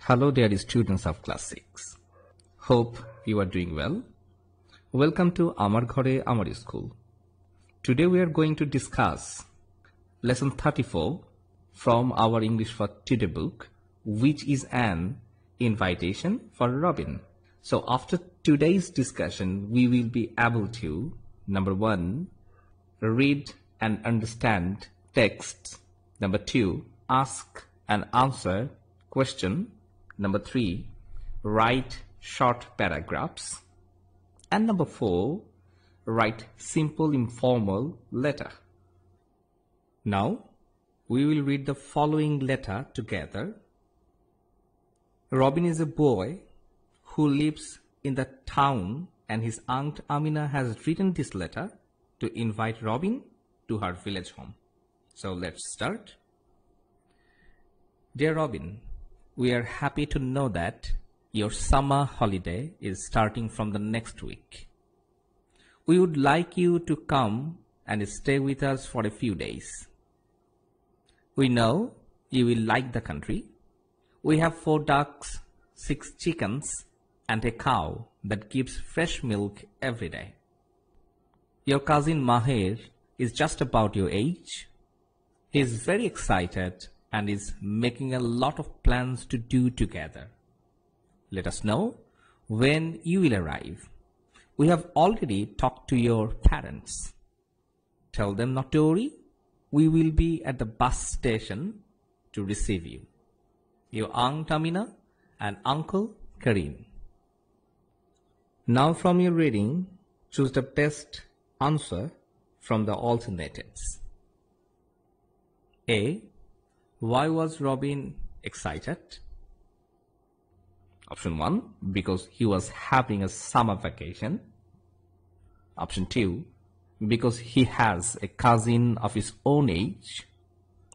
Hello dear students of class 6. Hope you are doing well. Welcome to Amar Ghore, Amar School. Today we are going to discuss lesson 34 from our English for Today book, which is an invitation for Robin. So after today's discussion, we will be able to, number 1, read and understand texts. Number 2, ask and answer question. Number 3, write short paragraphs. And number 4, write simple informal letter. Now, we will read the following letter together. Robin is a boy who lives in the town, and his aunt Amina has written this letter to invite Robin to her village home. So let's start. Dear Robin, we are happy to know that your summer holiday is starting from the next week. We would like you to come and stay with us for a few days. We know you will like the country. We have 4 ducks, 6 chickens, and a cow that gives fresh milk every day. Your cousin Maher is just about your age. He is very excited and is making a lot of plans to do together. Let us know when you will arrive. We have already talked to your parents. Tell them not to worry. We will be at the bus station to receive you. Your Aunt Amina and Uncle Karim. Now from your reading, choose the best answer from the alternatives. A. Why was Robin excited? Option 1, because he was having a summer vacation. Option 2, because he has a cousin of his own age.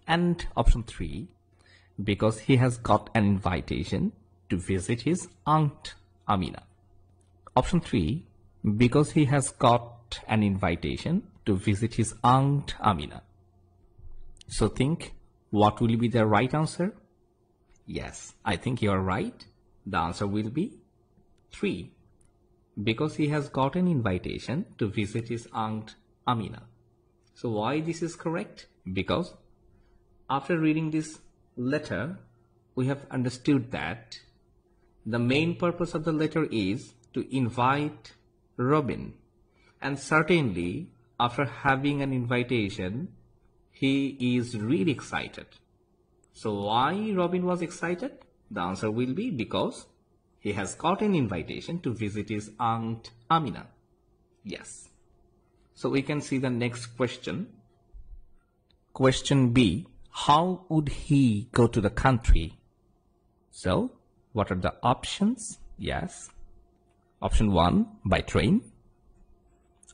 And option 3, because he has got an invitation to visit his Aunt Amina. Option 3, because he has got an invitation to visit his Aunt Amina. So think, what will be the right answer? Yes, I think you are right. The answer will be 3, because he has got an invitation to visit his Aunt Amina. So why this is correct? Because after reading this letter, we have understood that the main purpose of the letter is to invite Robin. And certainly, after having an invitation, he is really excited. So why Robin was excited? The answer will be because he has got an invitation to visit his Aunt Amina. Yes. So we can see the next question. Question B. How would he go to the country? So, what are the options? Yes. Option 1, by train.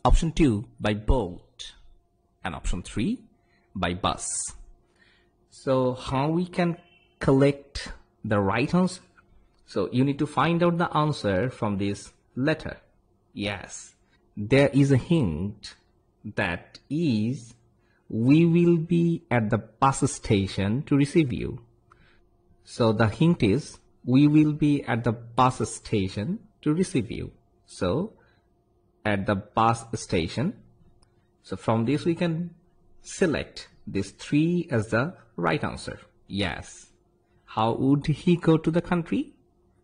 Option 2, by boat. And option 3, by bus. So, how we can collect the right answer? So, you need to find out the answer from this letter. Yes. There is a hint that is, we will be at the bus station to receive you. So the hint is, we will be at the bus station to receive you. So at the bus station. So from this we can select these 3 as the right answer. Yes. How would he go to the country?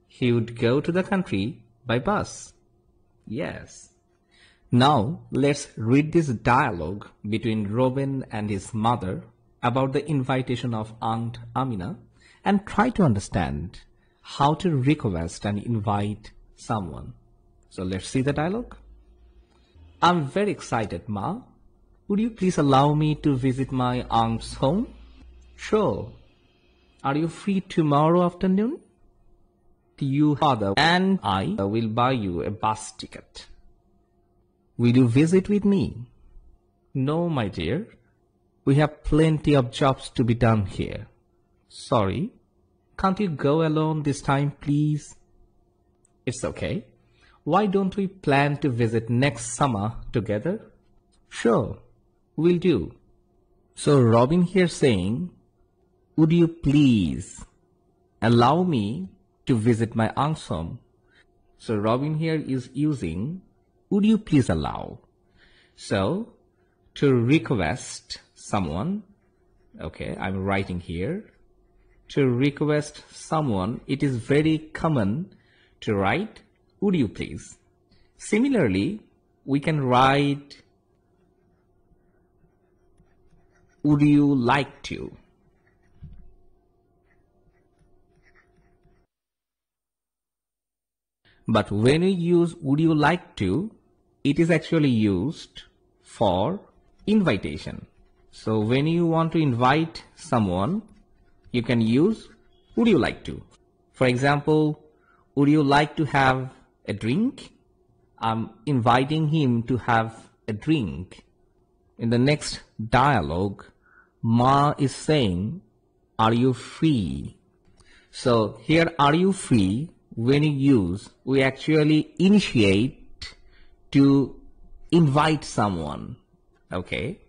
He would go to the country by bus. Yes. Now, let's read this dialogue between Robin and his mother about the invitation of Aunt Amina and try to understand how to request and invite someone. So let's see the dialogue. I'm very excited, Ma. Would you please allow me to visit my aunt's home? Sure. Are you free tomorrow afternoon? Your father and I will buy you a bus ticket. Will you visit with me? No, my dear. We have plenty of jobs to be done here. Sorry. Can't you go alone this time, please? It's okay. Why don't we plan to visit next summer together? Sure, we'll do. So Robin here saying, would you please allow me to visit my aunt's home. So Robin here is using would you please allow. So to request someone, okay, I'm writing here. To request someone, it is very common to write would you please. Similarly, we can write would you like to. But when we use would you like to, it is actually used for invitation. So when you want to invite someone, you can use would you like to. For example, would you like to have a drink? I'm inviting him to have a drink. In the next dialogue, Ma is saying, are you free? So here, are you free? When you use, we actually initiate to invite someone. Okay.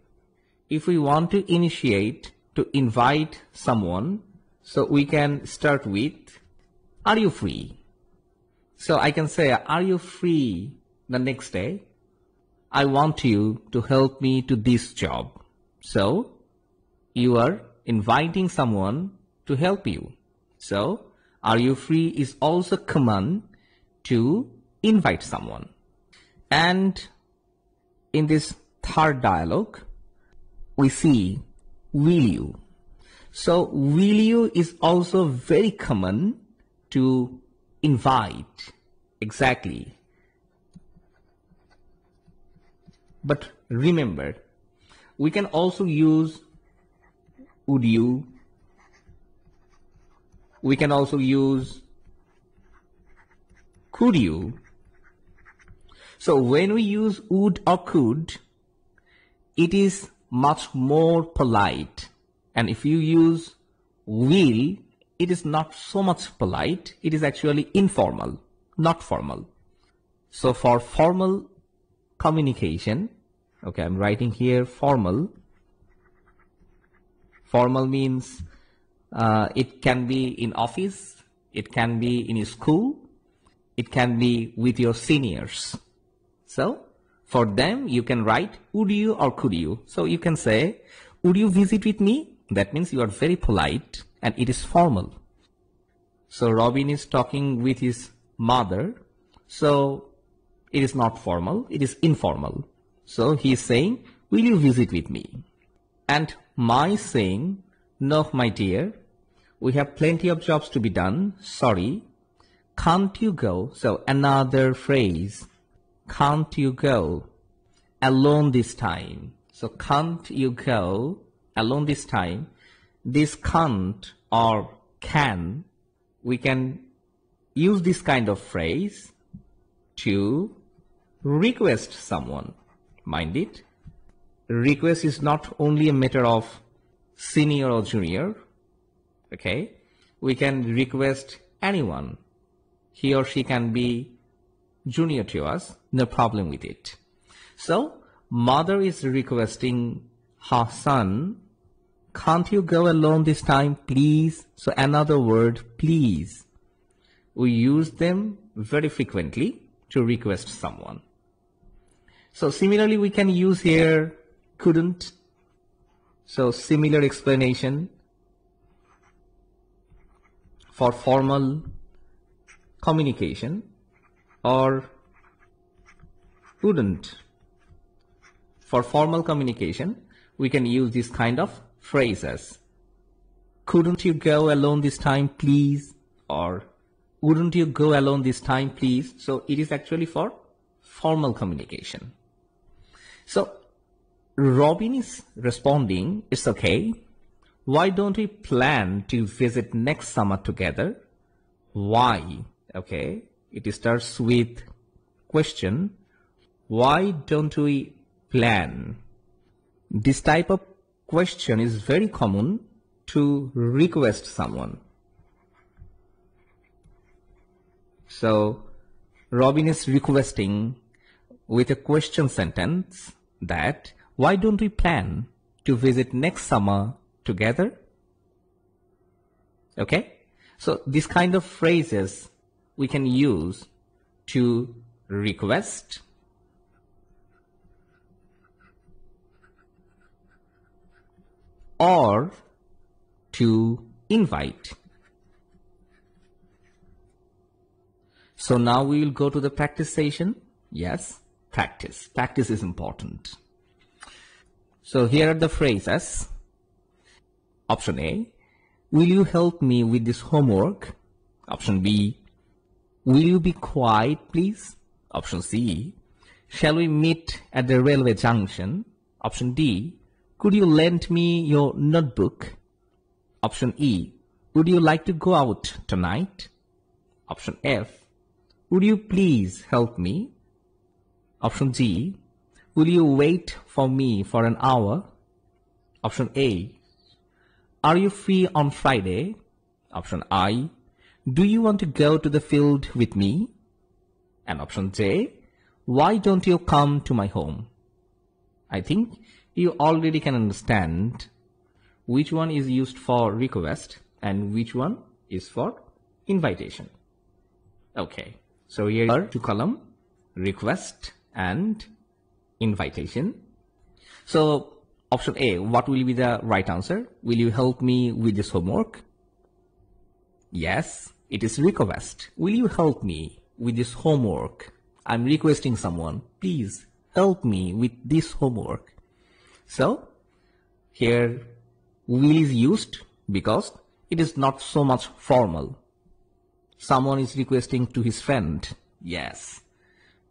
If we want to initiate to invite someone, so we can start with, are you free? So I can say, are you free the next day? I want you to help me to this job. So you are inviting someone to help you. So are you free is also common to invite someone. And in this third dialogue, we see will you. So will you is also very common to invite. Exactly. But remember, we can also use would you. We can also use could you. So when we use would or could, it is much more polite. And if you use will, it is not so much polite. It is actually informal, not formal. So for formal communication, okay, I'm writing here formal. Formal means it can be in office, it can be in a school, it can be with your seniors. So for them, you can write would you or could you. So you can say, would you visit with me? That means you are very polite and it is formal. So Robin is talking with his mother. So it is not formal, it is informal. So he is saying, will you visit with me? And Ma is saying, no, my dear, we have plenty of jobs to be done. Sorry. Can't you go? So another phrase. Can't you go alone this time? So can't you go alone this time? This can't or can, we can use this kind of phrase to request someone. Mind it, request is not only a matter of senior or junior. Okay, we can request anyone. He or she can be junior to us, no problem with it. So mother is requesting her son, can't you go alone this time, please? So another word, please. We use them very frequently to request someone. So similarly, we can use here couldn't. So similar explanation for formal communication, or wouldn't. For formal communication, we can use this kind of phrases. Couldn't you go alone this time, please? Or wouldn't you go alone this time, please? So it is actually for formal communication. So Robin is responding, it's okay. Why don't we plan to visit next summer together? Why? Okay, it starts with question. Why don't we plan? This type of question is very common to request someone. So Robin is requesting with a question sentence that why don't we plan to visit next summer together? Okay, So this kind of phrases we can use to request, or to invite. So now we will go to the practice session. Yes, practice. Practice is important. So here are the phrases. Option A, will you help me with this homework? Option B, will you be quiet, please? Option C, shall we meet at the railway junction? Option D, could you lend me your notebook? Option E, would you like to go out tonight? Option F, would you please help me? Option G, will you wait for me for an hour? Option A, are you free on Friday? Option I, do you want to go to the field with me? And option J, why don't you come to my home? I think you already can understand which one is used for request and which one is for invitation. Okay, so here are two columns, request and invitation. So option A, what will be the right answer? Will you help me with this homework? Yes, it is request. Will you help me with this homework? I'm requesting someone, please help me with this homework. So here will is used because it is not so much formal. Someone is requesting to his friend. Yes.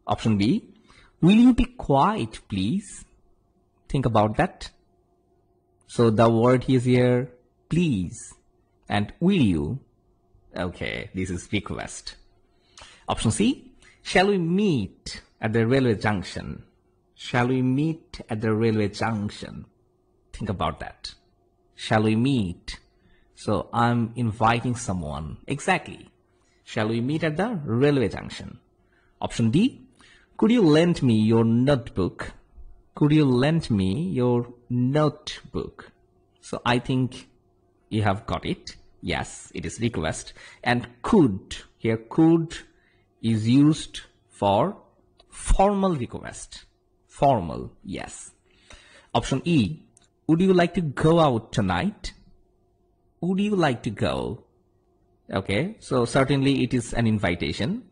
Option B, will you be quiet, please? Think about that. So the word is here, please, and will you. Okay, this is request. Option C, shall we meet at the railway junction? Shall we meet at the railway junction? Think about that. Shall we meet? So I'm inviting someone. Exactly. Shall we meet at the railway junction? Option D, could you lend me your notebook? Could you lend me your notebook? So I think you have got it. Yes, it is request. And could, here could is used for formal request. Formal, yes. Option E, would you like to go out tonight? Would you like to go? Okay, so certainly it is an invitation.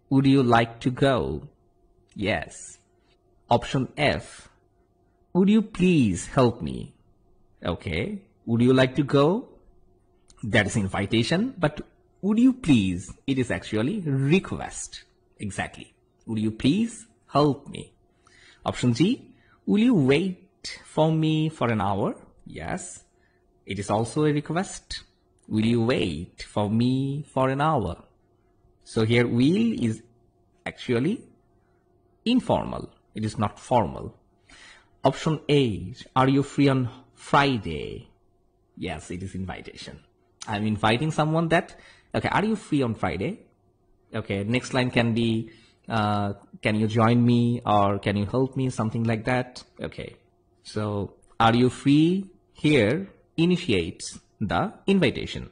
Would you like to go? Yes. Option F, would you please help me? Okay, would you like to go? That is invitation, but would you please, it is actually request. Exactly. Would you please help me? Option G, will you wait for me for an hour? Yes, it is also a request. Will you wait for me for an hour? So here will is actually informal. It is not formal. Option A, are you free on Friday? Yes, it is invitation. I'm inviting someone that, okay, are you free on Friday? Okay, next line can be, can you join me or can you help me? Something like that. Okay, so are you free here initiates the invitation.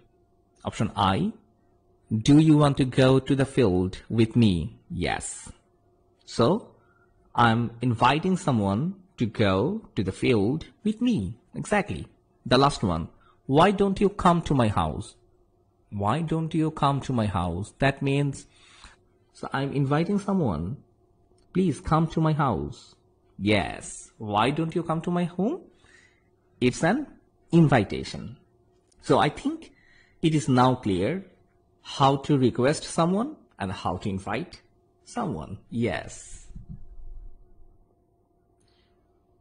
Option I, do you want to go to the field with me? Yes. So I'm inviting someone to go to the field with me. Exactly. The last one, why don't you come to my house? Why don't you come to my house? That means, so I'm inviting someone, please come to my house. Yes. Why don't you come to my home? It's an invitation. So I think it is now clear how to request someone and how to invite someone. Yes.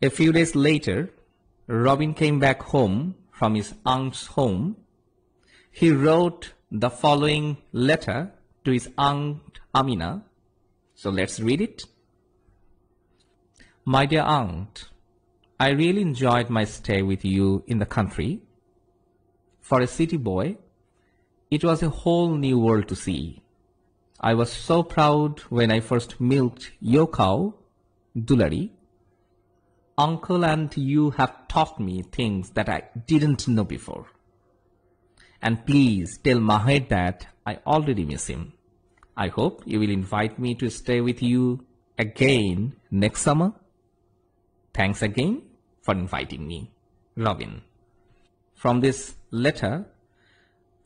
A few days later, Robin came back home from his aunt's home. He wrote the following letter to his aunt Amina. So let's read it. My dear aunt, I really enjoyed my stay with you in the country. For a city boy, it was a whole new world to see. I was so proud when I first milked your cow, Dulari. Uncle and you have taught me things that I didn't know before. And please tell Mahir that I already miss him. I hope you will invite me to stay with you again next summer. Thanks again for inviting me, Robin. From this letter,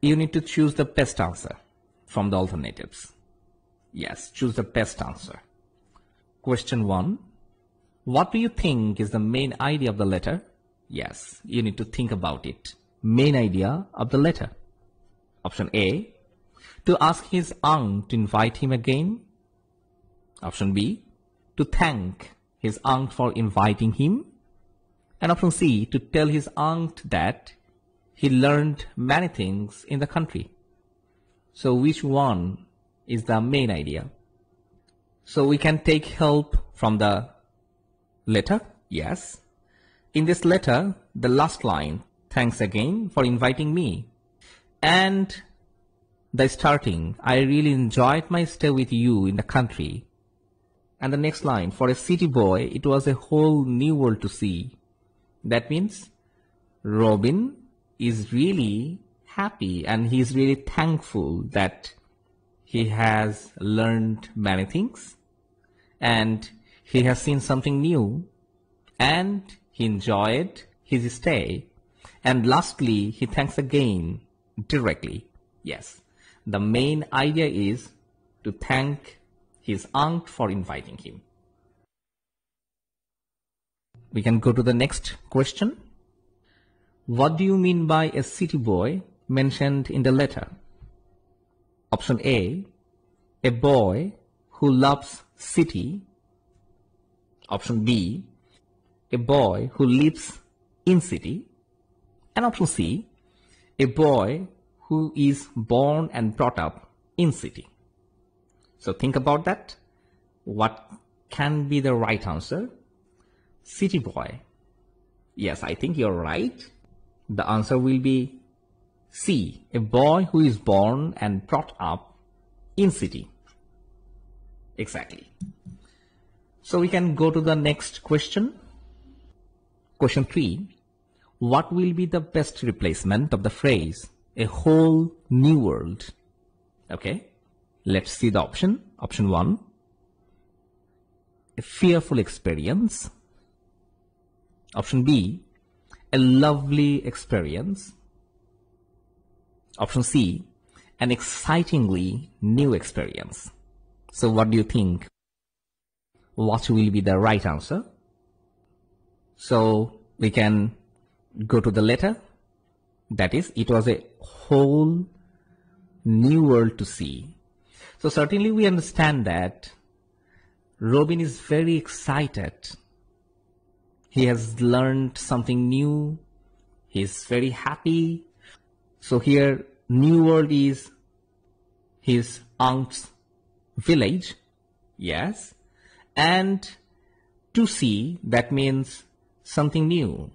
you need to choose the best answer from the alternatives. Yes, choose the best answer. Question 1. What do you think is the main idea of the letter? Yes, you need to think about it. Main idea of the letter. Option A. To ask his aunt to invite him again. Option B. To thank his aunt for inviting him. And option C. To tell his aunt that he learned many things in the country. So which one is the main idea? So we can take help from the letter. Yes. In this letter, the last line, thanks again for inviting me. And the starting, I really enjoyed my stay with you in the country. And the next line, for a city boy, it was a whole new world to see. That means Robin is really happy and he's really thankful that he has learned many things and he has seen something new and he enjoyed his stay. And lastly, he thanks again directly. Yes, the main idea is to thank his aunt for inviting him. We can go to the next question. What do you mean by a city boy mentioned in the letter? Option A. A boy who loves city. Option B. A boy who lives in city. And option C. A boy who is born and brought up in city. So think about that. What can be the right answer? City boy. Yes, I think you're right. The answer will be C. A boy who is born and brought up in city. Exactly. So we can go to the next question. Question 3. What will be the best replacement of the phrase, a whole new world? Okay, let's see the option. Option 1. A fearful experience. Option B. A lovely experience. Option C. An excitingly new experience. So what do you think? What will be the right answer? So we can go to the letter. That is, it was a whole new world to see. So certainly we understand that Robin is very excited. He has learned something new. He is very happy. So here, new world is his aunt's village. Yes. And to see, that means something new.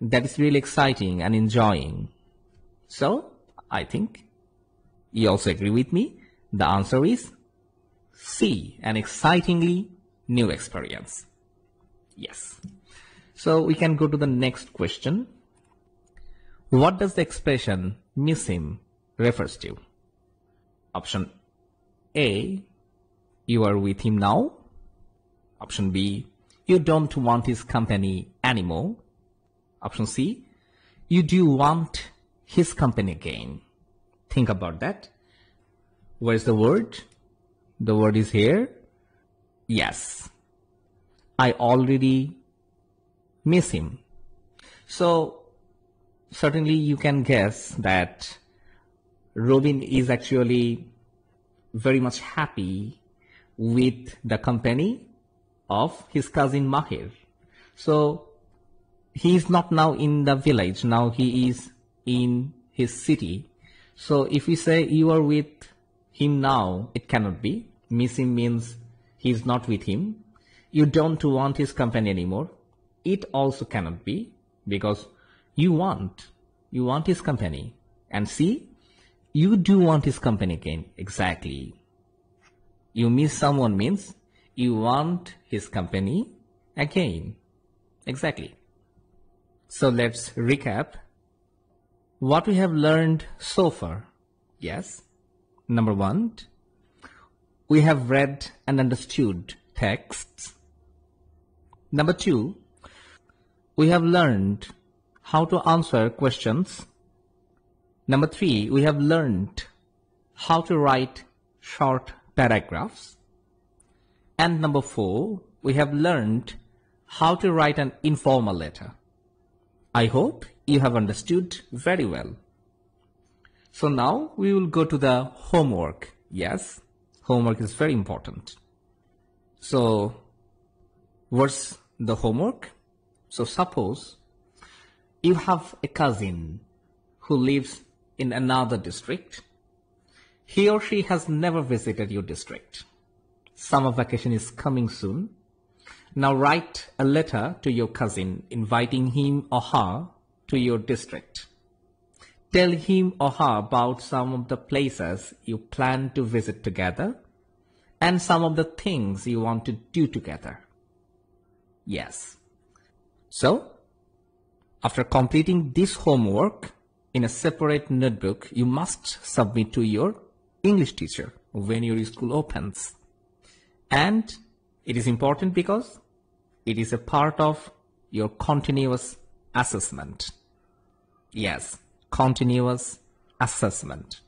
That is really exciting and enjoying. So, I think you also agree with me. The answer is C, an excitingly new experience. Yes. So, we can go to the next question. What does the expression miss him refers to? Option A, you are with him now. Option B, you don't want his company anymore. Option C, you do want his company again. Think about that. Where's the word? The word is here. Yes. I already miss him. So certainly you can guess that Robin is actually very much happy with the company of his cousin Mahir. So he is not now in the village. Now he is in his city. So if we say you are with him now, it cannot be. Miss him means he is not with him. You don't want his company anymore. It also cannot be, because you want his company. And see, you do want his company again. Exactly. You miss someone means you want his company again. Exactly. So let's recap. what we have learned so far. Yes. Number 1, we have read and understood texts. Number 2, we have learned how to answer questions. Number 3, we have learned how to write short paragraphs. And number 4, we have learned how to write an informal letter. I hope you have understood very well. So now we will go to the homework. Yes, homework is very important. So what's the homework? So suppose you have a cousin who lives in another district. He or she has never visited your district. Summer vacation is coming soon. Now write a letter to your cousin inviting him or her to your district. Tell him or her about some of the places you plan to visit together and some of the things you want to do together. Yes. So, after completing this homework in a separate notebook, you must submit to your English teacher when your school opens. And it is important because it is a part of your continuous assessment. Yes, continuous assessment.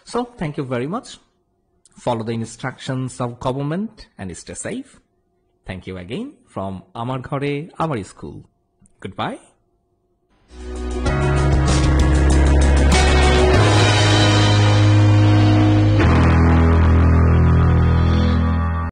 So, thank you very much. Follow the instructions of government and stay safe. Thank you again from Amar Ghore, Amar School. Goodbye.